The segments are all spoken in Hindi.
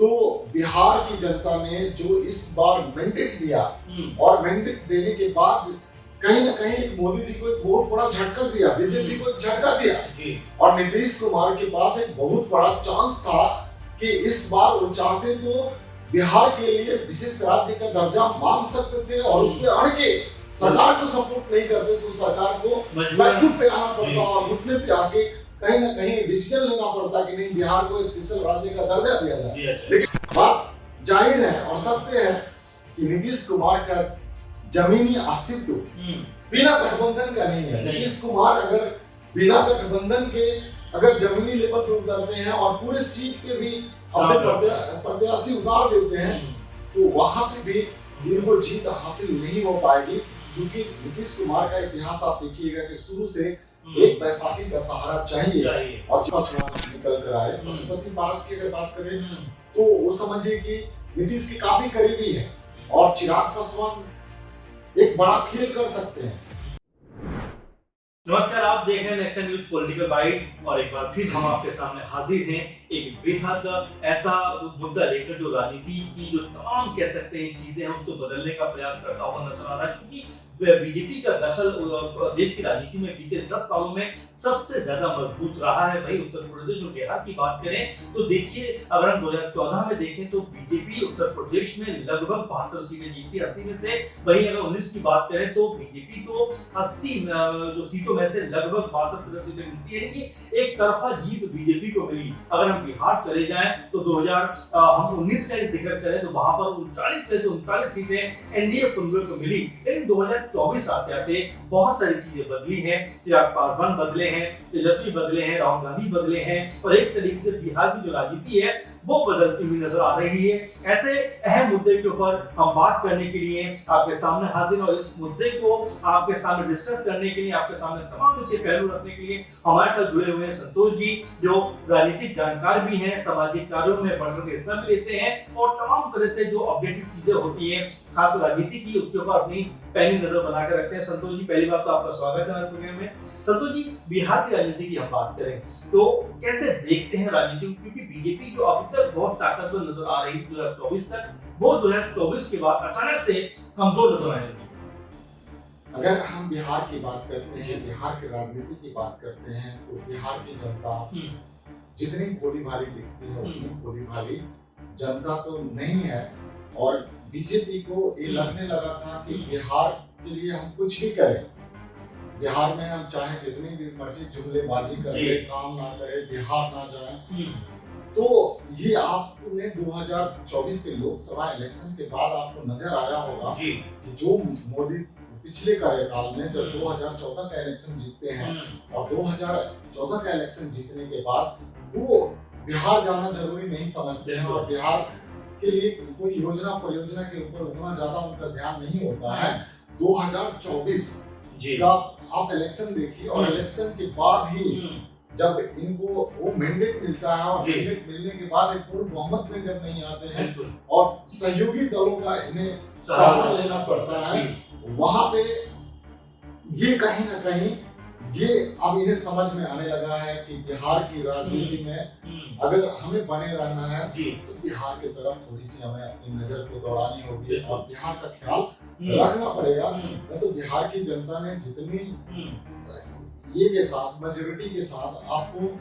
तो बिहार की जनता ने जो इस बार मैंडेट दिया और मैंडेट देने के बाद कहीं ना कहीं मोदी जी को एक बहुत बड़ा झटका दिया, बीजेपी को एक झटका दिया और नीतीश कुमार के पास एक बहुत बड़ा चांस था कि इस बार वो चाहते तो बिहार के लिए विशेष राज्य का दर्जा मांग सकते थे और उसमें अड़ के सरकार को सपोर्ट नहीं करते तो सरकार को बैकफुट पे आना पड़ता और घुटने पे आके कहीं ना कहीं डिसीजन लेना पड़ता कि नहीं बिहार को स्पेशल राज्य का दर्जा दिया जाए। लेकिन बात जाहिर है और सत्य है कि नीतीश कुमार का जमीनी अस्तित्व बिना गठबंधन का नहीं है। नीतीश कुमार अगर बिना गठबंधन के अगर जमीनी लेवल पे उतरते हैं और पूरे सीट पे भी अपने प्रत्याशी उतार देते हैं तो वहां पे भी इनको जीत हासिल नहीं हो पाएगी, क्योंकि नीतीश कुमार का इतिहास आप देखिएगा कि शुरू से एक बैसाखी का सहारा चाहिए और निकल कर आए। पशुपति पारस की अगर बात करें तो वो समझिए कि नीतीश के काफी करीबी है और चिराग पासवान एक बड़ा खेल कर सकते हैं। नमस्कार, आप देख रहे हैं नेक्स्ट न्यूज पॉलिटिकल बाइट और एक बार फिर हम आपके सामने हाजिर हैं एक बेहद ऐसा मुद्दा लेकर जो राजनीति की जो तमाम कह सकते हैं चीजें हैं उसको बदलने का प्रयास करता हुआ नजर आ रहा है, क्योंकि बीजेपी का दखल देश की राजनीति में बीते 10 सालों में सबसे ज्यादा मजबूत रहा है। वही उत्तर प्रदेश और बिहार की बात करें तो देखिए, अगर हम 2014 में देखें तो बीजेपी उत्तर प्रदेश में लगभग 72 सीटें जीती 80 में से। वहीं अगर 19 की बात करें तो बीजेपी को 80 जो सीटों में से लगभग 62 सीटें मिलती है, कि एक तरफा जीत बीजेपी को मिली। अगर हम बिहार चले जाएं तो 2019 का जिक्र करें तो वहां पर 39 में से 39 सीटें एनडीए को मिली। लेकिन 2024 आते आते बहुत सारी चीजें बदली हैं। चिराग पासवान बदले हैं, तेजस्वी बदले हैं, राहुल गांधी बदले हैं और एक तरीके से बिहार की जो राजनीति है वो बदलती हुई नजर आ रही है। ऐसे अहम मुद्दे के ऊपर हम बात करने के लिए आपके सामने हाजिर और इस मुद्दे को आपके सामने डिस्कस करने के लिए, आपके सामने तमाम इसके पहलू रखने के लिए हमारे साथ जुड़े हुए हैं संतोष जी, जो राजनीतिक जानकार भी हैं, सामाजिक कार्यों में बढ़कर के हिस्सा भी लेते हैं और तमाम तरह से जो अपडेटेड चीजें होती हैं खास राजनीति की उसके ऊपर अपनी पहली नजर बनाकर रखते हैं। संतोष जी, पहली बात तो आपका स्वागत है हमारे प्रोग्राम में। संतोष जी, बिहार की राजनीति की हम बात करें तो कैसे देखते हैं राजनीति, क्योंकि बीजेपी जो अब तक बहुत ताकतवर नजर आ रही 2024 तक, वो 2024 के बाद अचानक से कमजोर नजर आने लगी। अगर हम बिहार की बात करते हैं, बिहार की राजनीति की बात करते हैं तो बिहार की जनता जितनी भोली भाली दिखती है उतनी भोली भाली जनता तो नहीं है और बीजेपी को ये लगने लगा था कि बिहार के लिए हम कुछ भी करें, बिहार में हम चाहे जितनी भी मर्जी जुमलेबाजी करें, काम ना करें, बिहार ना जाए। तो ये आपने 2024 के लोकसभा इलेक्शन के बाद आपको नजर आया होगा कि जो मोदी पिछले कार्यकाल में जब 2014 का इलेक्शन जीतते हैं और 2014 का इलेक्शन जीतने के बाद वो बिहार जाना जरूरी नहीं समझते हैं और बिहार के लिए कोई योजना परियोजना के ऊपर उतना ज्यादा उनका ध्यान नहीं होता है। 2024 का आप इलेक्शन देखिए और इलेक्शन के बाद ही जब इनको वो मैंडेट मिलता है और मैंडेट मिलने के बाद एक पूर्ण बहुमत में जब नहीं आते हैं और सहयोगी दलों का इन्हें सहारा लेना पड़ता है, वहां पे ये कहीं ना कहीं ये अब इन्हें समझ में आने लगा है कि बिहार की राजनीति में अगर हमें बने रहना है तो बिहार की तरफ थोड़ी सी हमें अपनी नजर को दौड़ानी होगी और बिहार का ख्याल रखना पड़ेगा। नहीं तो बिहार की जनता ने जितनी ये के साथ मेजोरिटी के साथ आपको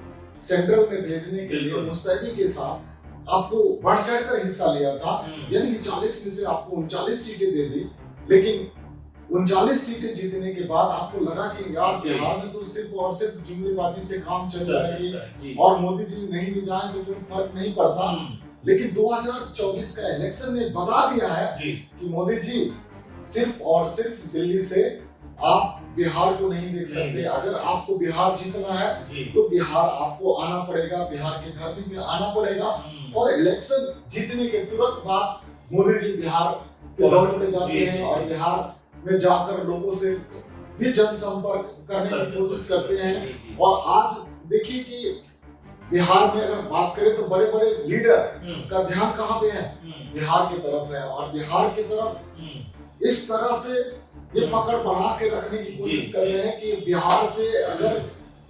सेंट्रल में भेजने के लिए मुस्तैदी के साथ आपको बढ़ चढ़ कर हिस्सा लिया था, यानी कि 40 में से आपको 39 सीटें दे दी, लेकिन 39 सीटें जीतने के बाद आपको लगा कि यार बिहार में तो सिर्फ और सिर्फ जुमलेबाजी से काम चल जाएगी और मोदी जी नहीं भी जाए तो कोई फर्क नहीं पड़ता। लेकिन 2024 का इलेक्शन ने बता दिया है कि मोदी जी सिर्फ और सिर्फ दिल्ली से आप बिहार को नहीं देख सकते। अगर आपको बिहार जीतना है तो बिहार आपको आना पड़ेगा, बिहार की धरती में आना पड़ेगा और इलेक्शन जीतने के तुरंत बाद मोदी जी बिहार के दौरे पे जाते हैं और बिहार में जाकर लोगों से भी जनसंपर्क करने की कोशिश करते हैं। और आज देखिए कि बिहार में अगर बात करें तो बड़े बड़े लीडर का ध्यान कहाँ पे है, बिहार की तरफ है और बिहार की तरफ इस तरह से ये पकड़ बना के रखने की कोशिश कर रहे हैं कि बिहार से अगर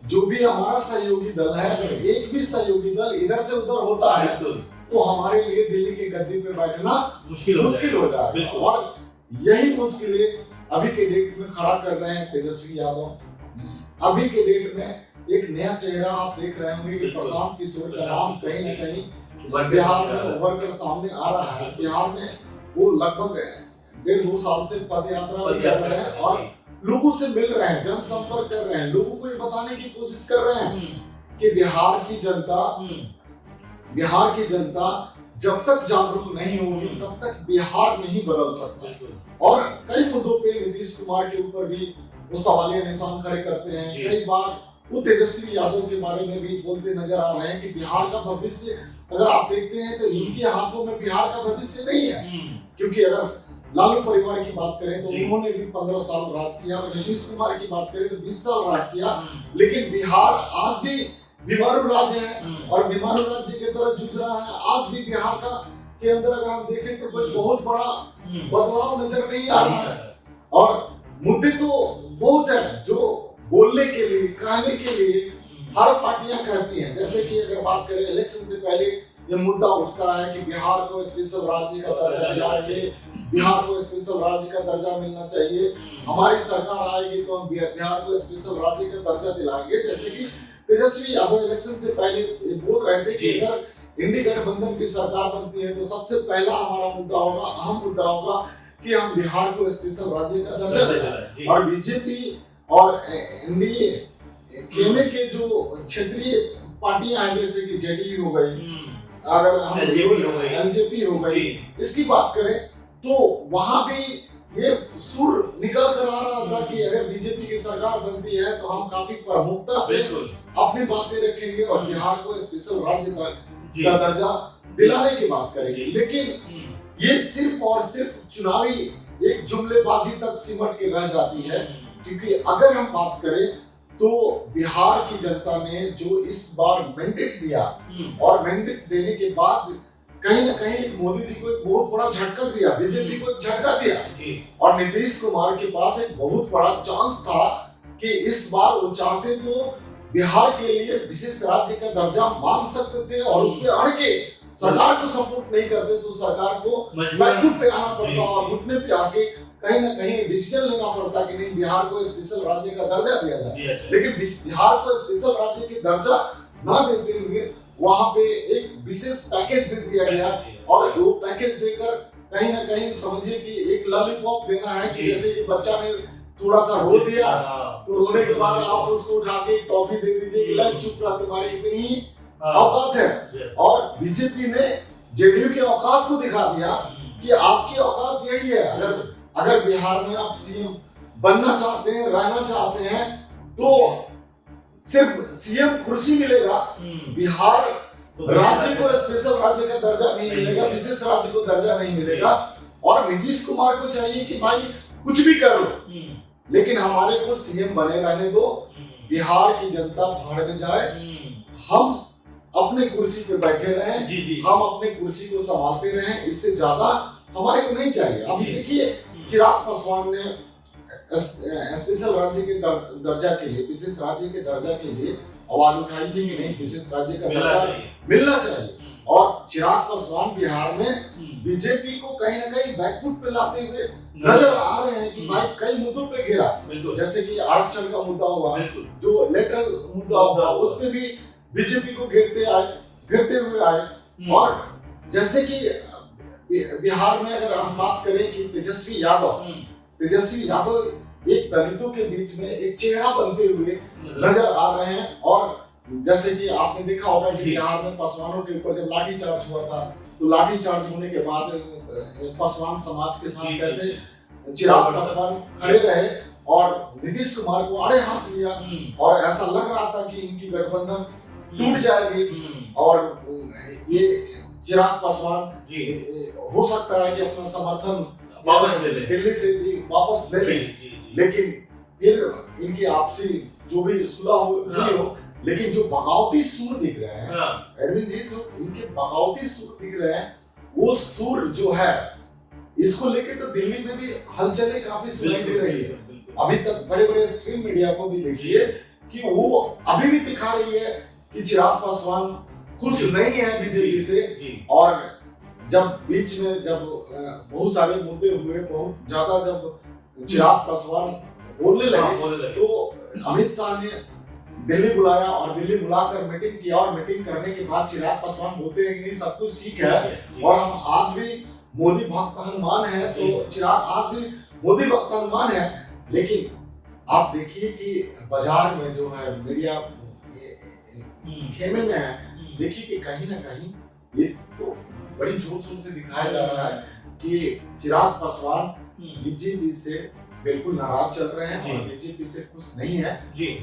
जो भी हमारा सहयोगी दल है, अगर एक भी सहयोगी दल इधर से उधर होता है तो हमारे लिए दिल्ली की गद्दी पे बैठना मुश्किल हो जाएगा। बिल्कुल। और यही मुश्किलें अभी के डेट में खड़ा कर रहे हैं तेजस्वी यादव। अभी के डेट में एक नया चेहरा आप देख रहे होंगे कि बिल्कुल। प्रशांत किशोर का नाम कहीं न कहीं वर्कर बिहार सामने आ रहा में है। उभर कर सामने आ रहा है। बिहार में वो लगभग 1.5-2 साल से पद यात्रा भी कर रहे हैं और लोगों से मिल रहे हैं, जनसंपर्क कर रहे हैं, लोगों को ये बताने की कोशिश कर रहे हैं कि बिहार की जनता जब तक जागरूक नहीं होगी तब तक बिहार नहीं बदल सकता। और कई मुद्दों पे नीतीश कुमार के ऊपर भी वो सवालिया निशान खड़े करते हैं। कई बार वो तेजस्वी यादव के बारे में भी बोलते नजर आ रहे हैं कि बिहार का भविष्य अगर आप देखते हैं तो इनके हाथों में बिहार का भविष्य नहीं है। क्योंकि अगर लालू परिवार की बात करें तो उन्होंने भी 15 साल राज किया और नीतीश कुमार की बात करें तो 20 साल राज किया, लेकिन बिहार आज भी बीमारू राज्य है और बीमारू राज्य की तरह जूझ रहा है। आज भी बिहार का के अंदर अगर हम देखें तो कोई बहुत बड़ा बदलाव नजर नहीं आ रहा है। और मुद्दे तो बहुत है जो बोलने के लिए, कहने के लिए हर पार्टियां कहती हैं। जैसे कि अगर बात करें इलेक्शन से पहले ये मुद्दा उठता है कि बिहार को स्पेशल राज्य का दर्जा दिलाएंगे, बिहार को स्पेशल राज्य का दर्जा मिलना चाहिए, हमारी सरकार आएगी तो हम बिहार को स्पेशल राज्य का दर्जा दिलाएंगे। जैसे कि तेजस्वी यादव इलेक्शन से पहले बोल रहे थे कि अगर इंडी गठबंधन की सरकार बनती है तो सबसे पहला हमारा मुद्दा होगा, अहम मुद्दा होगा कि हम बिहार को स्पेशल राज्य का दर्जा दें। और बीजेपी और एनडीए केने के जो क्षेत्रीय पार्टियां हैं जैसे कि जेडीयू हो गई, अगर हम एलजेपी हो गई, इसकी बात करें तो वहां भी ये सुर निकल कर आ रहा था कि अगर बीजेपी की सरकार बनती है तो हम काफी प्रमुखता से अपनी बातें रखेंगे और बिहार को स्पेशल राज्य का दर्जा दिलाने की बात करेंगे। लेकिन ये सिर्फ और सिर्फ चुनावी एक जुमलेबाजी तक सिमट के रह जाती है। क्योंकि अगर हम बात करें तो बिहार की जनता ने जो इस बार मैंडेट दिया और मैंडेट देने के बाद कहीं ना कहीं मोदी जी को एक बहुत बड़ा झटका दिया, बीजेपी को एक झटका दिया और नीतीश कुमार के पास एक बहुत बड़ा चांस था कि इस बार वो चाहते तो बिहार के लिए विशेष राज्य का दर्जा मांग सकते थे और उसमें अड़ के सरकार को सपोर्ट नहीं करते तो सरकार को बैकफुट पे आना पड़ता और घुटने पे आके कहीं ना कहीं डिसीजन लेना पड़ता कि नहीं बिहार को स्पेशल राज्य का दर्जा दिया जाए। लेकिन बिहार को स्पेशल राज्य की दर्जा ना देते हुए वहां पे एक विशेष पैकेज दे दिया गया और वो पैकेज देकर कहीं ना कहीं समझिए कि एक लॉलीपॉप देना है कि जैसे कि बच्चा ने थोड़ा सा रो दिया तो रोने के बाद आप उसको उठा के टॉफी दे दीजिए कि ले चुप रहा, तुम्हारी इतनी औकात है। और बीजेपी ने जेडीयू के औकात को दिखा दिया कि आपकी औकात यही है। अगर बिहार में आप सीएम बनना चाहते हैं, रहना चाहते हैं तो सिर्फ सीएम कुर्सी मिलेगा, बिहार राज्य को स्पेशल राज्य का दर्जा नहीं मिलेगा, विशेष राज्य को दर्जा नहीं मिलेगा। और नीतीश कुमार को चाहिए कि भाई कुछ भी कर लो लेकिन हमारे को सीएम बने रहने दो, बिहार की जनता भाड़ में जाए, हम अपने कुर्सी पे बैठे रहें, हम अपने कुर्सी को संभालते रहें, इससे ज्यादा हमारे को नहीं चाहिए। अभी देखिए चिराग पासवान ने स्पेशल राज्य के दर्जा के लिए, विशेष राज्य के दर्जा के लिए आवाज उठाई थी कि नहीं विशेष राज्य का दर्जा मिलना चाहिए। और चिराग पासवान बिहार में बीजेपी को कहीं ना कहीं बैकफुट पे लाते हुए नजर आ रहे हैं कि भाई कई मुद्दों पे घेरा, जैसे कि आरक्षण का मुद्दा हुआ, जो लेटरल मुद्दा हुआ, उसमें भी बीजेपी को घेरते हुए आए। और जैसे कि बिहार में अगर हम बात करें कि तेजस्वी यादव एक दलितों के बीच में एक चेहरा बनते हुए नजर आ रहे हैं। और जैसे कि आपने देखा होगा कि बिहार में पासवानों के ऊपर जब लाठीचार्ज हुआ था तो लाठीचार्ज होने के बाद पासवान समाज के साथ कैसे चिराग पासवान खड़े रहे और नीतीश कुमार को आड़े हाथ लिया और ऐसा लग रहा था कि इनकी गठबंधन टूट जाएगी और ये चिराग पासवान हो सकता है कि अपना समर्थन वापस ले ले, दिल्ली से भी वापस ले ले। लेकिन फिर इनकी आपसी जो भी सुलह हो, लेकिन जो बगावती सुर दिख रहे हैं एडविन जी, जो इनके बगावती सुर दिख रहे हैं, वो सुर जो है इसको लेके तो दिल्ली में भी हलचलें काफी सुनाई दे रही है। अभी तक बड़े बड़े स्ट्रीम मीडिया को भी देखिए कि वो अभी भी दिखा रही है कि चिराग पासवान खुश नहीं है बीजेपी से। जी। और जब बीच में जब बहुत सारे मुद्दे हुए, बहुत ज्यादा जब चिराग पासवान बोलने लगे तो अमित शाह ने दिल्ली बुलाया और दिल्ली बुलाकर मीटिंग किया, और मीटिंग करने के बाद चिराग पासवान बोलते हैं कि नहीं सब कुछ ठीक है और हम आज भी मोदी भक्त हनुमान है। तो चिराग आज भी मोदी भक्त हनुमान है, लेकिन आप देखिए कि बाजार में जो है मीडिया खेमे में है, देखिए कि कहीं ना कहीं ये तो बड़ी जोर शोर से दिखाया जा रहा है कि चिराग पासवान बीजेपी से बिल्कुल नाराज चल रहे हैं और बीजेपी से खुश नहीं है।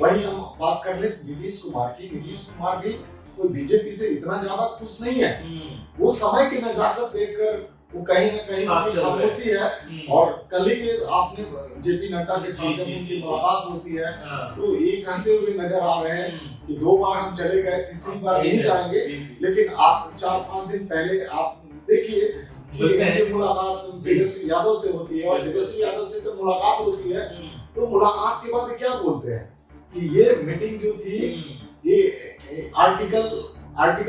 वही हम बात कर ले नीतीश कुमार की, नीतीश कुमार भी कोई बीजेपी से इतना ज्यादा खुश नहीं है। वो समय की नजाकत देखकर वो कहीं ना कहीं उनकी खामोशी है। और कल ही के आपने जेपी नड्डा के साथ जब उनकी मुलाकात होती है तो ये कहते हुए नजर आ रहे हैं कि 2 बार हम चले गए, तीसरी बार नहीं जाएंगे। लेकिन आप 4-5 दिन पहले आप देखिए कि इनकी मुलाकात तेजस्वी यादव से होती है और तेजस्वी यादव से जब मुलाकात होती है तो मुलाकात के बाद क्या बोलते हैं कि ये मीटिंग जो थी ये आर्टिकल 9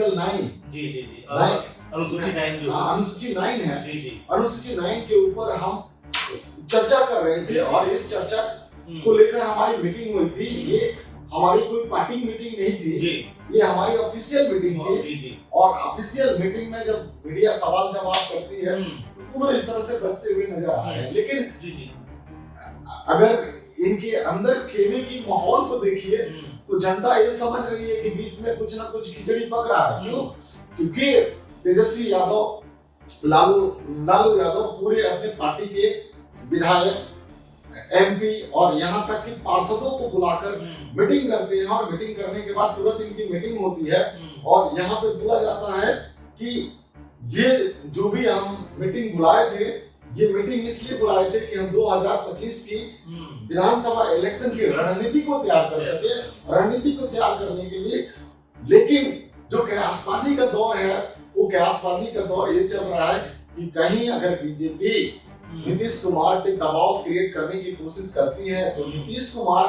अनुसूची 9 है, अनुसूची 9 के ऊपर हम चर्चा कर रहे थे और इस चर्चा को लेकर हमारी मीटिंग हुई थी। ये हमारी कोई पार्टी मीटिंग नहीं थी, ये हमारी ऑफिशियल मीटिंग थी। और ऑफिशियल मीटिंग में जब मीडिया सवाल जवाब करती है तो दोनों इस तरह से बचते हुए नजर आ रहे हैं। लेकिन अगर इनके अंदर खेमे की माहौल को देखिए तो जनता ये समझ रही है कि बीच में कुछ ना कुछ खिचड़ी पक रहा है। क्यों? क्योंकि तेजस्वी यादव, लालू यादव पूरे अपने पार्टी के विधायक, एमपी और यहाँ तक कि पार्षदों को बुलाकर मीटिंग करते हैं और मीटिंग करने के बाद तुरंत इनकी मीटिंग होती है और यहाँ पे बोला जाता है कि ये जो भी हम मीटिंग बुलाए थे, ये मीटिंग इसलिए बुलाए थे कि हम 2025 की विधानसभा इलेक्शन की रणनीति को तैयार कर सके, रणनीति को तैयार करने के लिए। लेकिन जो कयासबाजी का दौर है, वो कयासबाजी का दौर ये चल रहा है कि कहीं अगर बीजेपी नीतीश कुमार पे दबाव क्रिएट करने की कोशिश करती है तो नीतीश कुमार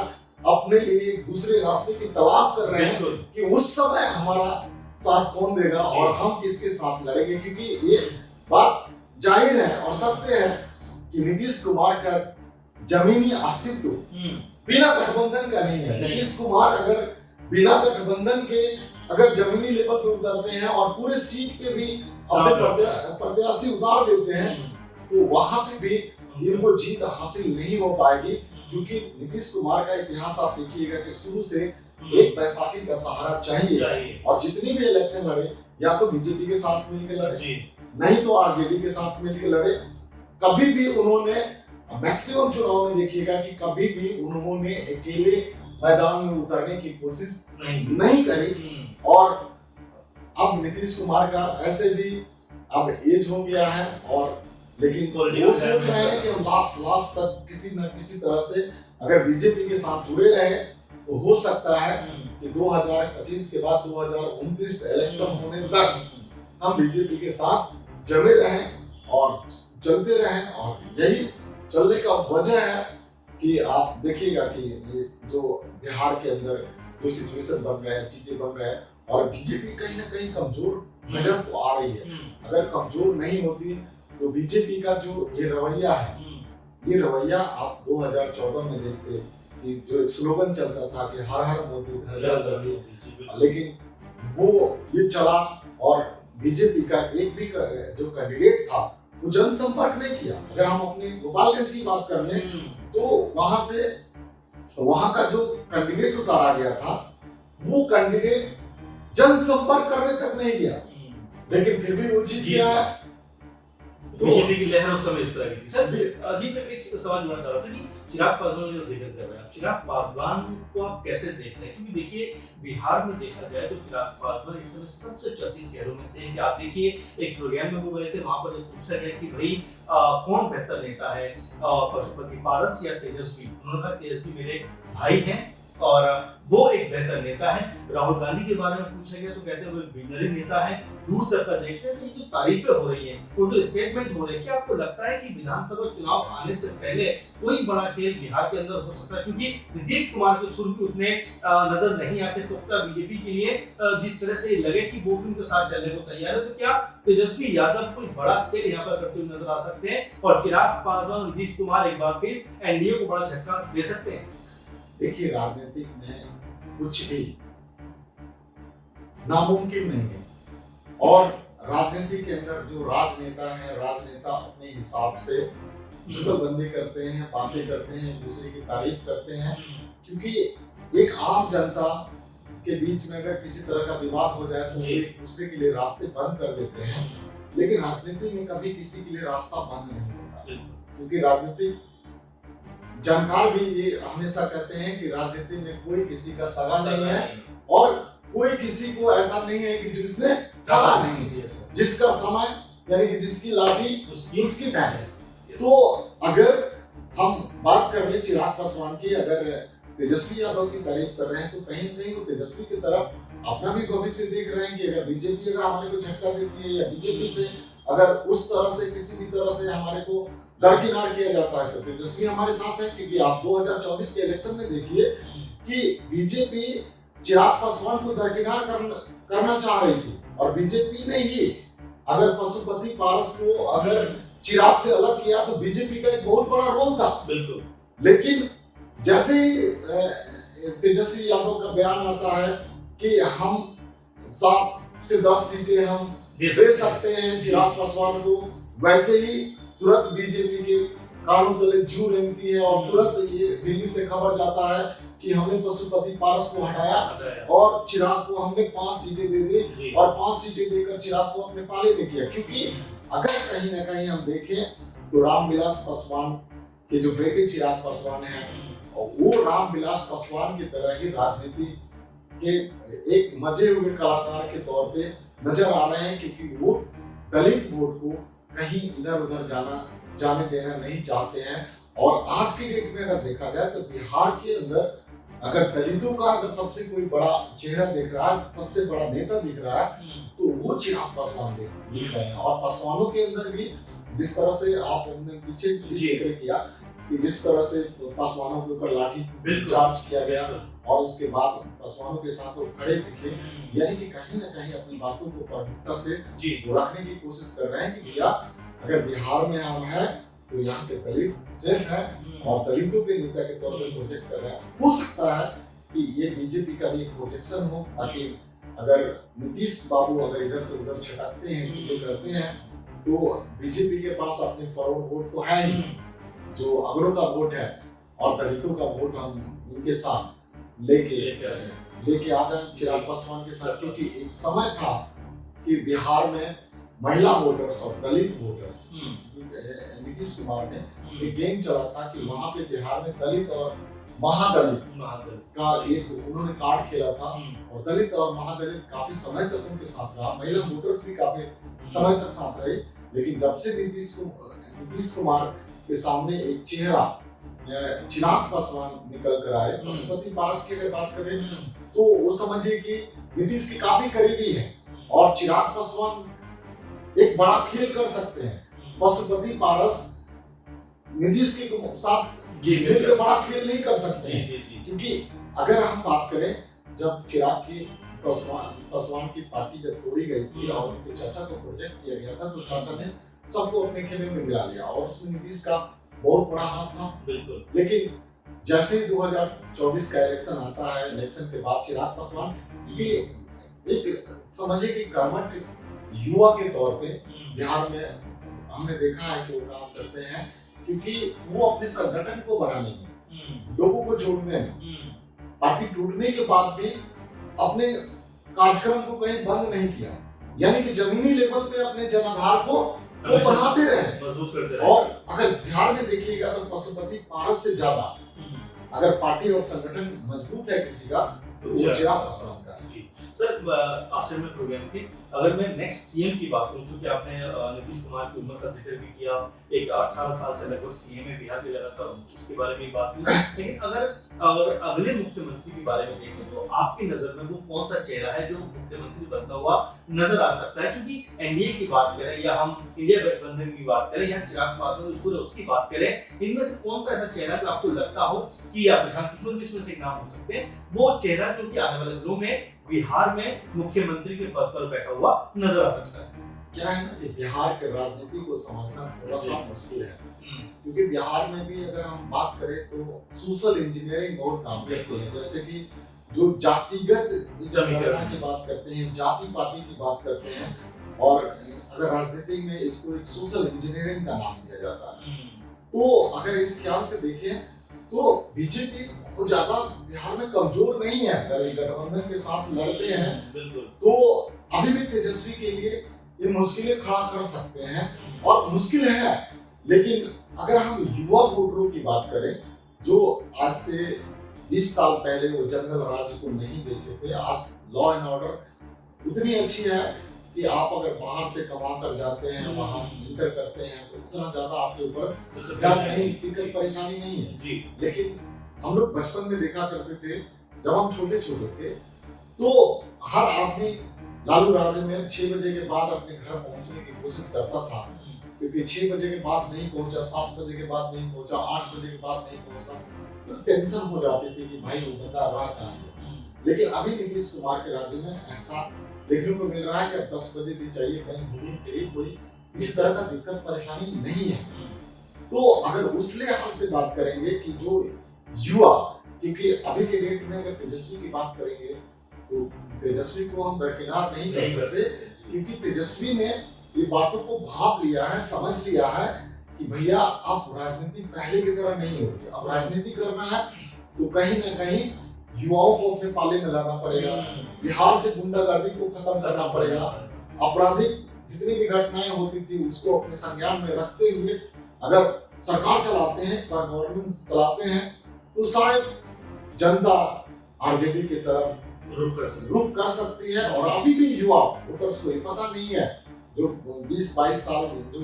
अपने लिए एक दूसरे रास्ते की तलाश कर रहे हैं कि उस समय हमारा साथ कौन देगा और हम किसके साथ लड़ेंगे। क्योंकि ये बात जाहिर है और सत्य है कि नीतीश कुमार का जमीनी अस्तित्व बिना गठबंधन का नहीं है। नीतीश कुमार अगर बिना गठबंधन के अगर जमीनी लेवल पे उतरते हैं और पूरे सीट पे भी अपने प्रत्याशी उतार देते हैं तो वहां पे भी इनको जीत हासिल नहीं हो पाएगी। क्योंकि नीतीश कुमार का इतिहास आप देखिएगा कि शुरू से एक बैसाखी का सहारा चाहिए और जितनी भी इलेक्शन लड़े या तो बीजेपी के साथ मिलकर लड़े, नहीं तो आरजेडी के साथ मिलकर लड़े। कभी भी उन्होंने मैक्सिमम चुनाव में देखिएगा कि कभी भी उन्होंने अकेले मैदान में उतरने की कोशिश नहीं करी। और अब नीतीश कुमार का ऐसे भी अब एज हो गया है और लेकिन वो सोच रहे हैं कि हम लास्ट तक किसी न किसी तरह से अगर बीजेपी के साथ जुड़े रहे तो हो सकता है कि 2025 के बाद 2029 इलेक्शन होने तक हम बीजेपी के साथ जमे रहें और चलते रहें। और यही चलने का वजह है कि आप देखिएगा कि जो बिहार के अंदर जो सिचुएशन बन रहा है, चीजें बन रहा है और बीजेपी कहीं ना कहीं कमजोर नजर तो आ रही है। अगर कमजोर नहीं होती तो बीजेपी का जो ये रवैया है, ये रवैया आप 2014 में देखते कि जो एक स्लोगन चलता था कि हर हर मोदी घर घर मोदी, लेकिन वो ये चला और बीजेपी का एक भी जो कैंडिडेट था वो जनसंपर्क नहीं किया। अगर हम अपने गोपालगंज की बात कर लें तो वहां का जो कैंडिडेट उतारा गया था वो कैंडिडेट जनसंपर्क करने तक नहीं गया, लेकिन फिर भी वो जीत गया है। बीजेपी की लहर उस समय इस तरह की। सर जी मैं एक सवाल जोड़ना चाह रहा था कि चिराग पासवान का जिक्र कर रहे हैं, चिराग पासवान को आप कैसे देख रहे हैं? क्योंकि देखिए बिहार में देखा जाए तो चिराग पासवान इस समय सबसे चर्चित चेहरों में से है। कि आप देखिए एक प्रोग्राम में वो गए थे, वहां पर जब पूछा गया कि भाई कौन बेहतर नेता है, पशुपति पारस या तेजस्वी, उन्होंने कहा तेजस्वी मेरे भाई हैं और वो एक बेहतर नेता है। राहुल गांधी के बारे में पूछा गया तो कहते हैं वो एक विजनरी नेता है, दूर तक का देख रहे हैं। ये जो तारीफें हो रही हैं और जो स्टेटमेंट हो रहे हैं, क्या आपको लगता है कि विधानसभा चुनाव आने से पहले कोई बड़ा खेल बिहार के अंदर हो सकता है? क्योंकि नीतीश कुमार के सुर भी उतने नजर नहीं आते पुख्ता बीजेपी के लिए, जिस तरह से लगे कि वो भी उनके साथ चलने को तैयार है। तो क्या तेजस्वी यादव कोई बड़ा खेल यहाँ पर करते हुए नजर आ सकते हैं और चिराग पासवान और नीतीश कुमार एक बार फिर एनडीए को बड़ा झटका दे सकते हैं? देखिए, राजनीतिक में कुछ भी नामुमकिन नहीं है और राजनीति के अंदर जो राजनेता है, राजनेता अपने हिसाब से जुगलबंदी करते हैं, बातें करते हैं, एक दूसरे की तारीफ करते हैं, क्योंकि एक आम जनता के बीच में अगर किसी तरह का विवाद हो जाए तो एक दूसरे के लिए रास्ते बंद कर देते हैं। लेकिन राजनीति में कभी किसी के लिए रास्ता बंद नहीं होता, क्योंकि राजनीतिक जानकार भी ये हमेशा कहते हैं कि राजनीति में कोई किसी का सगा नहीं है और कोई किसी को ऐसा नहीं है कि जिसने ठगा नहीं, जिसका समय यानी कि जिसकी लाठी उसकी भैंस। तो अगर हम बात कर ले चिराग पासवान की, अगर तेजस्वी यादव की तारीफ कर रहे हैं तो कहीं ना कहीं वो तेजस्वी की तरफ अपना भी भविष्य देख रहे हैं कि अगर बीजेपी अगर हमारे को झटका देती है या बीजेपी से अगर उस तरह से किसी भी तरह से हमारे को दरकिनार किया जाता है तो तेजस्वी हमारे साथ है। क्योंकि आप 2024 के इलेक्शन में देखिए कि बीजेपी चिराग पासवान को दरकिनार करना चाह रही थी और बीजेपी ने ही अगर पशुपति पारस को अगर चिराग से अलग किया तो बीजेपी का एक बहुत बड़ा रोल था। बिल्कुल। लेकिन जैसे ही तेजस्वी यादव का बयान आता है कि हम 7 से 10 सीटें हम दे सकते हैं चिराग पासवान को, वैसे ही तुरंत बीजेपी के कानून तले जू रेंगती है और तुरंत ये दिल्ली से खबर जाता है कि हमने पशुपति पारस को हटाया और चिराग को हमने 5 सीटें दे दी और 5 सीटें देकर चिराग को अपने पाले में किया। क्योंकि अगर कहीं ना कहीं हम देखें तो रामविलास पासवान के जो बेटे चिराग पासवान हैं, वो रामविलास पासवान की तरह ही राजनीति के एक मजे हुए कलाकार के तौर पे नजर आ रहे हैं, क्योंकि वो दलित वोट को कहीं इधर उधर जाने देना नहीं चाहते हैं। और आज के डेट में अगर देखा जाए तो बिहार के अंदर अगर दलितों का अगर सबसे कोई बड़ा चेहरा दिख रहा है, सबसे बड़ा नेता दिख रहा है तो वो चिराग पासवान दिख रहे हैं। और पासवानों के अंदर भी जिस तरह से आपने पीछे जिक्र किया कि जिस तरह से पासवानों के ऊपर लाठी चार्ज किया गया और उसके बाद पासवानों के साथ वो खड़े दिखे, यानी कि कहीं ना कहीं अपनी बातों को प्रमुखता से रखने की कोशिश कर रहे हैं कि भैया अगर बिहार में हम हैं तो यहाँ के दलित सेफ है और दलितों के नेता के तौर पर प्रोजेक्ट कर रहे हैं। हो सकता है कि ये बीजेपी का भी एक प्रोजेक्शन हो, ताकि अगर नीतीश बाबू अगर इधर से उधर छटकते हैं, चीजें करते हैं, तो बीजेपी के पास अपने फॉरवर्ड वोट तो है ही, जो अगड़ों का वोट है और दलितों का वोट हम इनके साथ लेके आ जाए चिराग पासवान के साथ। क्योंकि एक समय था कि बिहार में महिला वोटर्स और दलित वोटर्स, नीतीश कुमार ने एक गेम चला था कि वहां पे बिहार में दलित और महादलित का एक उन्होंने कार्ड खेला था और दलित और महादलित काफी समय तक उनके साथ रहा, महिला वोटर्स भी काफी समय तक साथ रहे। लेकिन जब से नीतीश कुमार के सामने एक चेहरा चिराग पासवान निकल कर आए, पशुपति पारस की अगर बात करें तो वो समझिए कि नीतीश के काफी करीबी है और चिराग पासवान एक बड़ा खेल कर सकते हैं। पशुपति पारस नीतीश के साथ मिलकर बड़ा खेल नहीं कर सकते हैं, क्योंकि अगर हम बात करें जब चिराग की पासवान की पार्टी जब तोड़ी गई थी और उनके चाचा को प्रोजेक्ट किया गया था तो चाचा ने सबको अपने खेमे में मिला लिया और उसमें नीतीश का बहुत बड़ा हाथ था। लेकिन जैसे ही 2024 का इलेक्शन आता है, इलेक्शन के बाद चिराग पासवान क्योंकि एक समझिए कि कर्मठ युवा के तौर पे बिहार में हमने देखा है कि वो काम करते हैं, क्योंकि वो अपने संगठन को बनाने में, लोगों को जोड़ने में, पार्टी टूटने के बाद भी अपने कार्यक्रम को कहीं बंद नहीं किया, यानी कि जमीनी लेवल पे अपने जनाधार को वो बनाते रहे, मजबूत करते रहे। और अगर बिहार में देखिएगा तो पशुपति पारस से ज्यादा अगर पार्टी और संगठन मजबूत है किसी का वो चिराग पासवान का है। जी सर, आखिर में प्रोग्राम के अगर मैं नेक्स्ट सीएम की बात करूं, चूंकि आपने नीतीश कुमार की उम्र का जिक्र भी किया, एक 18 साल से लगभग सीएम है बिहार के, लगातार उसके बारे में बात हुई, लेकिन अगर अगले मुख्यमंत्री के बारे में देखें तो आपकी नजर में वो कौन सा चेहरा है जो मुख्यमंत्री बनता हुआ नजर आ सकता है? क्योंकि एनडीए की बात करें या हम इंडिया गठबंधन की बात करें या चिराग पासवान उसकी बात करें, इनमें से कौन सा ऐसा चेहरा जो आपको लगता हो कि या प्रशांत किशोर भी इसमें से एक नाम हो सकते हैं, वो चेहरा जो कि आने वाले दिनों में बिहार में मुख्यमंत्री के पद पर बैठा हुआ नजर आ सकता है? क्या है ना कि बिहार के राजनीति को समझना थोड़ा सा मुश्किल है, क्योंकि बिहार में भी अगर हम बात करें तो सोशल इंजीनियरिंग बहुत काम करती है। जैसे कि जो जातिगत जनगणना की बात करते हैं, जाति पाति की बात करते हैं, और अगर राजनीति में इसको एक सोशल इंजीनियरिंग का नाम दिया जाता है। तो अगर इस ख्याल से देखें तो बीजेपी बहुत ज्यादा बिहार में कमजोर नहीं है। अगर ये गठबंधन के साथ लड़ते हैं तो अभी भी तेजस्वी के लिए ये मुश्किलें खड़ा कर सकते हैं, और मुश्किल है। लेकिन अगर हम युवा वोटरों की बात करें जो आज से 20 साल पहले वो जंगल राज को नहीं देखे थे, आज लॉ एंड ऑर्डर उतनी अच्छी है कि आप अगर बाहर से कमा कर जाते हैं, वहां इंटर करते हैं, तो उतना ज्यादा आपके ऊपर दिक्कत परेशानी नहीं है जी। लेकिन हम लोग बचपन में देखा करते थे, जब हम छोटे छोटे थे, तो हर आदमी लालू राज में 6 बजे के बाद अपने घर पहुंचने की कोशिश करता था, क्योंकि 6 बजे के बाद नहीं पहुंचा, 7 बजे के बाद नहीं पहुंचा, 8 बजे के बाद नहीं पहुंचा, तो टेंशन हो जाती थी कि भाई वो बंदा रहा कहाँ है। लेकिन अभी नीतीश कुमार के राज्य में ऐसा देखने को मिल रहा है कि अब 10 बजे भी चाहिए, कहीं घूमने फिरे, कोई इस तरह का दिक्कत परेशानी नहीं है। तो अगर उस लिहाज से बात करेंगे कि जो युवा, क्योंकि अभी के डेट में अगर तेजस्वी की बात करेंगे तो तेजस्वी को हम दरकिनार नहीं कर सकते, क्योंकि तेजस्वी ने ये बातों को भाप लिया है, समझ लिया है कि भैया आप राजनीति पहले की तरह नहीं होगी। अब राजनीति करना है तो कहीं ना कहीं युवाओं को अपने पाले में लाना पड़ेगा, बिहार से गुंडागर्दी को खत्म करना पड़ेगा, आपराधिक जितनी भी घटनाएं होती थी उसको अपने संज्ञान में रखते हुए अगर सरकार चलाते हैं, गवर्नमेंट चलाते हैं, तो शायद जनता आरजेडी की तरफ रुख कर सकती है। और अभी भी युवा वोटर्स को ये पता नहीं है, जो 20-22 साल जो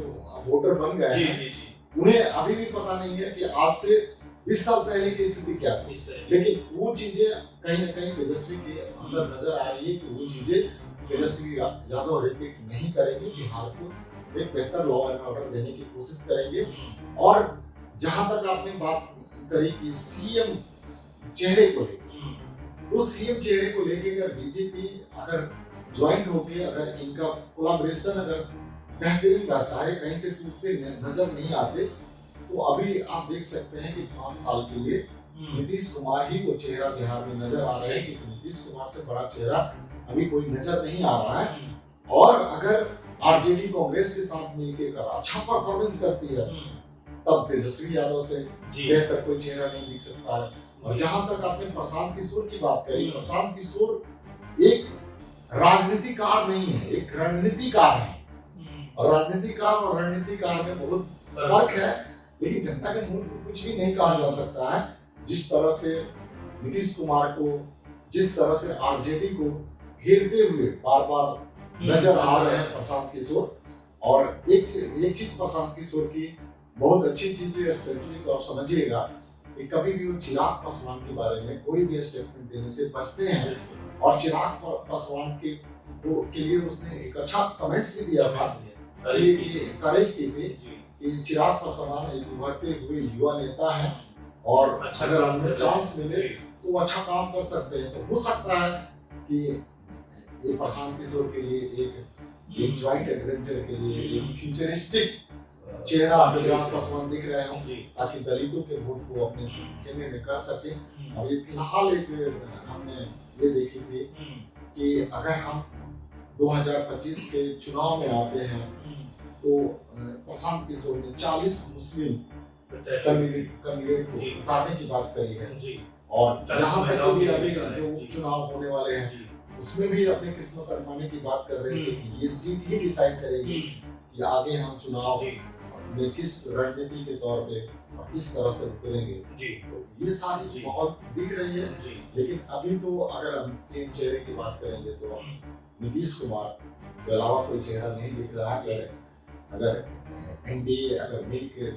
वोटर बन गए हैं, उन्हें अभी भी पता नहीं है कि आज से 20 साल पहले की स्थिति क्या थी। लेकिन वो चीजें कहीं ना कहीं तेजस्वी के अंदर नजर आ रही है कि वो चीजें तेजस्वी यादव रिपीट नहीं करेंगे, बिहार को एक बेहतर लॉ एंड ऑर्डर देने की कोशिश करेंगे। और जहां तक आपने बात करी कि सीएम चेहरे को लेकर, तो सीएम चेहरे को लेकर अगर बीजेपी अगर ज्वाइंट होके अगर इनका कोलैबोरेशन अगर बेहतरीन रहता है, कहीं से टूटते नजर नहीं आते, तो अभी आप देख सकते हैं कि 5 साल के लिए नीतीश कुमार ही वो चेहरा बिहार में नजर आ रहा है, क्योंकि नीतीश कुमार से बड़ा चेहरा अभी कोई नजर नहीं आ रहा है। और अगर आरजेडी कांग्रेस के साथ मिलकर अच्छा परफॉर्मेंस करती है, तब तेजस्वी यादव से बेहतर कोई चेहरा नहीं दिख सकता है। और जहां तक आपने प्रशांत किशोर की बात करी, प्रशांत किशोर एक राजनीतिकार नहीं है, एक रणनीतिकार है। और राजनीतिकार और रणनीतिकार में बहुत फर्क है। लेकिन जनता के मुंह को कुछ भी नहीं कहा जा सकता है। जिस तरह से नीतीश कुमार को, जिस तरह से आरजेडी को घेरते हुए बार बार नजर आ रहे हैं प्रशांत किशोर, और एक चीज प्रशांत किशोर की बहुत अच्छी चीज है, स्ट्रेटजी को आप समझिएगा कि कभी भी वो चिराग पासवान के बारे में कोई भी स्टेटमेंट देने से बचते हैं। और चिराग पासवान के लिए उसने एक अच्छा कमेंट्स भी दिया था, तारीफ की थी कि चिराग पासवान एक उभरते हुए युवा नेता है, और अगर उन्हें चांस मिले तो वो अच्छा काम कर सकते हैं। तो हो सकता है कि ये प्रशांत किशोर के लिए एक ज्वाइंट एडवेंचर के लिए एक फ्यूचरिस्टिक चेहरा चिराग पासवान दिख रहे हो, ताकि दलितों के वोट को अपने खेमे में कर सके। अभी फिलहाल एक हमने ये देखी थी कि अगर हम 2025 के चुनाव में आते हैं तो प्रशांत किशोर ने 40 मुस्लिम कैंडिडेट को उतारने की बात करी है। और यहाँ तक भी अभी जो उपचुनाव होने वाले हैं उसमें भी अपनी किस्मत आजमाने की बात कर रहे थे कि ये सीट ही डिसाइड करेगी कि आगे हम चुनाव में किस रणनीति के तौर पे और किस तरह से उतरेंगे, जी तो ये सारी जी। बहुत दिख रही है। जी लेकिन अभी तो अगर हम सेम चेहरे की बात करेंगे तो हम्म, नीतीश कुमार के अलावा कोई चेहरा नहीं दिख रहा है। अगर एनडीए अगर मिल के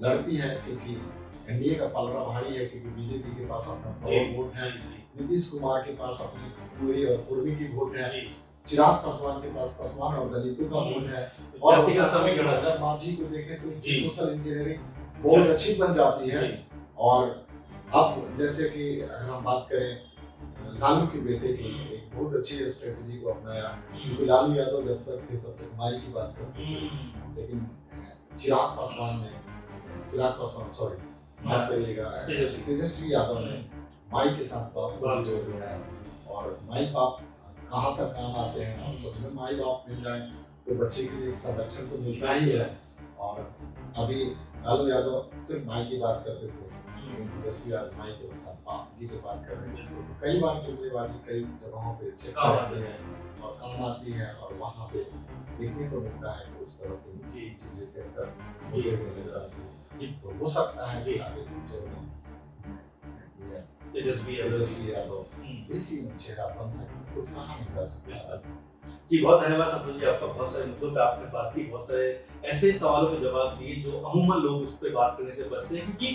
लड़ती है, क्योंकि एनडीए का पलड़ा भारी है, क्योंकि बीजेपी के पास अपना जी फॉरवर्ड वोट है, जी नीतीश कुमार के पास अपनी पूरी और पूर्वी की वोट है, जी चिराग पासवान के पास पासवान और दलितों का वोट है, तो और जाति का उसके समीकरण अगर मांझी को देखें तो जी। सोशल इंजीनियरिंग बहुत अच्छी बन जाती है। जी और अब जैसे कि अगर हम बात करें लालू के बेटे की, एक बहुत अच्छी स्ट्रेटेजी को अपनाया, क्योंकि लालू यादव जब तक थे तब तक माई की बात करते थे, लेकिन चिराग पासवान सॉरी माफ करिएगा, तेजस्वी यादव ने माई के साथ बात को भी जोड़ दिया है। और माई बाप कहाँ तक काम आते हैं, और सच में माई बाप मिल जाए तो बच्चे के लिए एक संरक्षण तो मिलता ही है। और अभी लालू यादव सिर्फ माई की बात करते थे, लेकिन तेजस्वी यादव माई के साथ बाप की बात कर रहे हैं। तो कई बार जुमलेबाजी कई जगहों पे इससे काम आती है और काम आती है, और वहाँ पे देखने को मिलता है कि उस तरह से जी चीजें बेहतर होते हुए नजर आती है। जी, तो हो सकता है कि आगे फ्यूचर में तेजस्वी तेजस्वी यादव इसी चेहरा बन सके, कुछ कहा नहीं जा सकता। जी बहुत धन्यवाद संतोष जी आपका। बहुत सारे मुद्दों पे आपने बात की, बहुत सारे ऐसे सवालों के जवाब दिए जो अमूमन लोग उस पर बात करने से बचते हैं, क्योंकि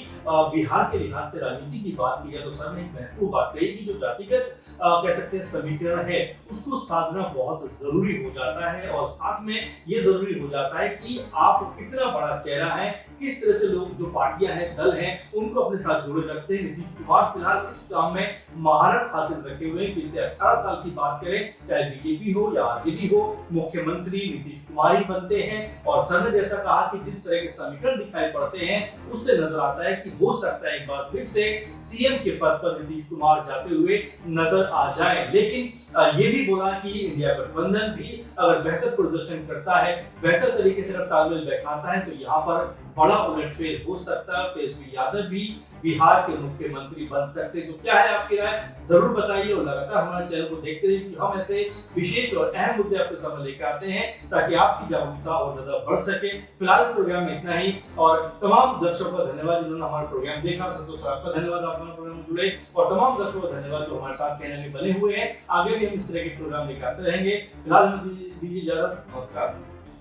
बिहार के लिहाज से राजनीति की बात की जाए तो सर ने एक महत्वपूर्ण बात कही कि जो जातिगत कह सकते हैं समीकरण है उसको साधना बहुत जरूरी हो जाता है, और साथ में ये जरूरी हो जाता है कि आप कितना बड़ा चेहरा है, किस तरह से लोग जो पार्टियां हैं दल हैं उनको अपने साथ जोड़े रखते हैं। नीतीश कुमार फिलहाल इस काम में महारत हासिल रखे हुए हैं। पिछले 18 साल की बात करें, चाहे बीजेपी हो या आरजेडी हो, मुख्यमंत्री नीतीश कुमार ही बनते हैं। और सर ने जैसा कहा कि जिस तरह के समीकरण दिखाई पड़ते हैं उससे नजर आता है कि हो सकता है एक बार फिर से सीएम के पद पर नीतीश कुमार जाते हुए नजर आ जाएं। लेकिन ये भी बोला कि इंडिया गठबंधन भी अगर बेहतर प्रदर्शन करता है, बेहतर तरीके से अगर तालमेल बैठाता है, तो यहाँ पर बड़ा उलटफेर हो सकता है। तेजस्वी यादव भी बिहार के मुख्यमंत्री बन सकते हैं। तो क्या है आपकी राय, जरूर बताइए, और लगातार हमारे चैनल को देखते रहिए, क्योंकि हम ऐसे विशेष और अहम मुद्दे आपके सामने लेकर आते हैं ताकि आपकी जागरूकता और ज्यादा बढ़ सके। फिलहाल इस प्रोग्राम में इतना ही, और तमाम दर्शकों का धन्यवाद जिन्होंने हमारा प्रोग्राम देखा। संतोष सर आपका धन्यवाद, आप हमारे प्रोग्राम में जुड़े, और तमाम दर्शकों का धन्यवाद जो हमारे साथ कहने में बने हुए हैं। आगे भी हम इस तरह के प्रोग्राम लेकर आते रहेंगे। फिलहाल हमें दीजिए इजाजत, नमस्कार।